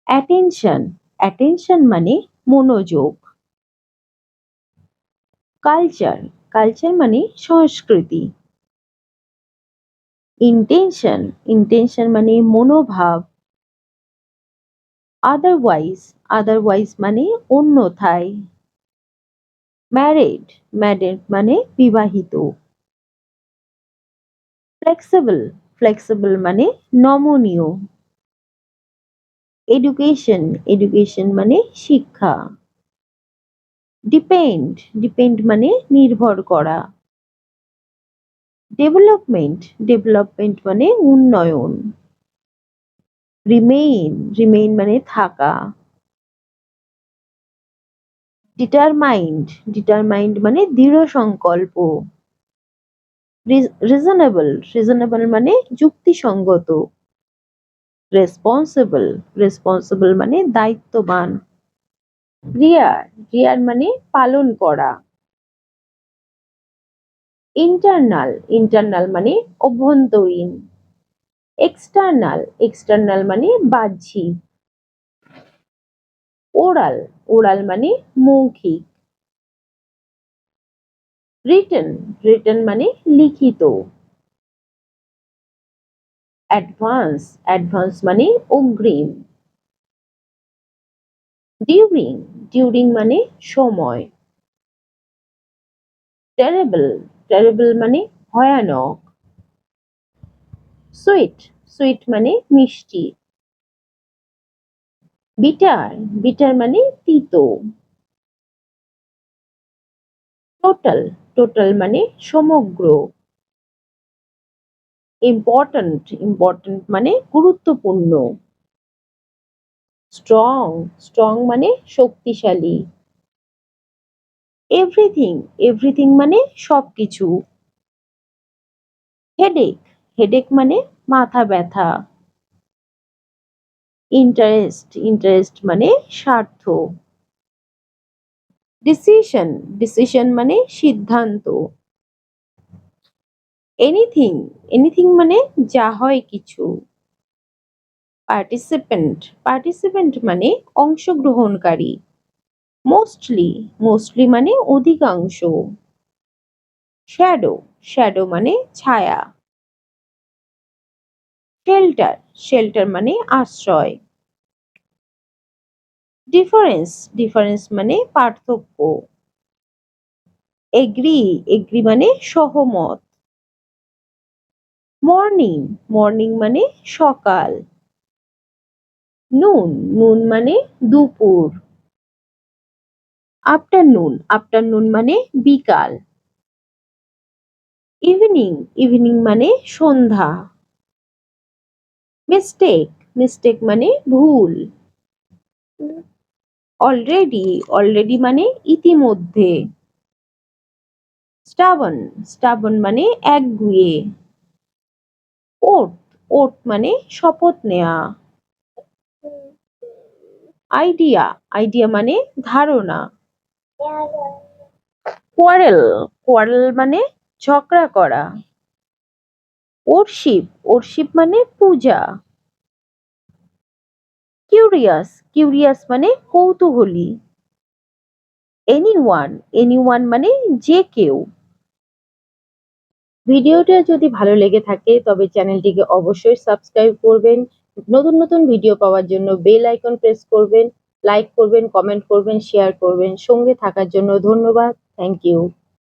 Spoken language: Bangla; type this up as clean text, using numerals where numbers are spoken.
অ্যাটেনশন অ্যাটেনশন মানে মনোযোগ। কালচার কালচার মানে সংস্কৃতি। ইন্টেনশন ইন্টেনশন মানে মনোভাব। আদারওয়াইজ আদারওয়াইজ মানে অন্যথায়। ম্যারিড ম্যারিড মানে বিবাহিত। ফ্লেক্সিবল ফ্লেক্সিবল মানে নমনীয়। এডুকেশন এডুকেশন মানে শিক্ষা। ডিপেন্ড ডিপেন্ড মানে নির্ভর করা। ডেভেলপমেন্ট ডেভেলপমেন্ট মানে উন্নয়ন। রিমেইন রিমেইন মানে থাকা। ডিটারমাইন্ড ডিটারমাইন্ড মানে দৃঢ় সংকল্প। রিজনেবল রিজনেবল মানে যুক্তিসঙ্গত। রেসপন্সিবল রেসপন্সিবল মানে দায়িত্ববান। রিয়ার রিয়ার মানে পালন করা। ইন্টারনাল ইন্টারনাল মানে অভ্যন্তরীণ। এক্সটার্নাল এক্সটার্নাল মানে বাহ্যিক। ওরাল ওরাল মানে মৌখিক। রিটেন রিটেন মানে লিখিত। অ্যাডভান্স অ্যাডভান্স মানে অগ্রিম। ডিউরিং ডিউরিং মানে সময়। টেরেবল টেরেবল মানে ভয়ানক। সুইট সুইট মানে মিষ্টি। বিটার বিটার মানে তিতো। টোটাল টোটাল মানে সমগ্র। ইম্পর্ট্যান্ট ইম্পর্ট্যান্ট মানে গুরুত্বপূর্ণ। স্ট্রং স্ট্রং মানে শক্তিশালী। এভরিথিং এভরিথিং মানে সবকিছু। হেডেক হেডেক মানে মাথা ব্যথা। ইন্টারেস্ট ইন্টারেস্ট মানে স্বার্থ। ডিসিশন ডিসিশন মানে সিদ্ধান্ত। এনিথিং এনিথিং মানে যা হয় কিছু। পার্টিসিপেন্ট পার্টিসিপেন্ট মানে অংশগ্রহণকারী। মোস্টলি মোস্টলি মানে অধিকাংশ। শ্যাডো শ্যাডো মানে ছায়া। শেল্টার শেল্টার মানে আশ্রয়। ডিফারেন্স ডিফারেন্স মানে পার্থক্য। এগ্রি এগ্রি মানে সহমত। মর্নিং মর্নিং মানে সকাল। নুন নুন মানে দুপুর। আফটারনুন আফটারনুন মানে বিকাল। ইভিনিং ইভিনিং মানে সন্ধ্যা। মিস্টেক মিস্টেক মানে ভুল। অলরেডি অলরেডি মানে ইতিমধ্যে। স্টাবন স্টাবন মানে একগুঁয়ে। ওট ওট মানে শপথ নেয়া। আইডিয়া আইডিয়া মানে ধারণা। কোয়ারেল কোয়ারেল মানে ঝগড়া করা। ওরশিপ ওরশিপ মানে পূজা। কিউরিয়াস কিউরিয়াস মানে কৌতূহলী। এনিওয়ান এনিওয়ান মানে যে কেউ। ভিডিওটা যদি ভালো লেগে থাকে তবে চ্যানেলটিকে অবশ্যই সাবস্ক্রাইব করবেন। নতুন নতুন ভিডিও পাওয়ার জন্য বেল আইকন প্রেস করবেন। লাইক করবেন, কমেন্ট করবেন, শেয়ার করবেন। সঙ্গে থাকার জন্য ধন্যবাদ। Thank you.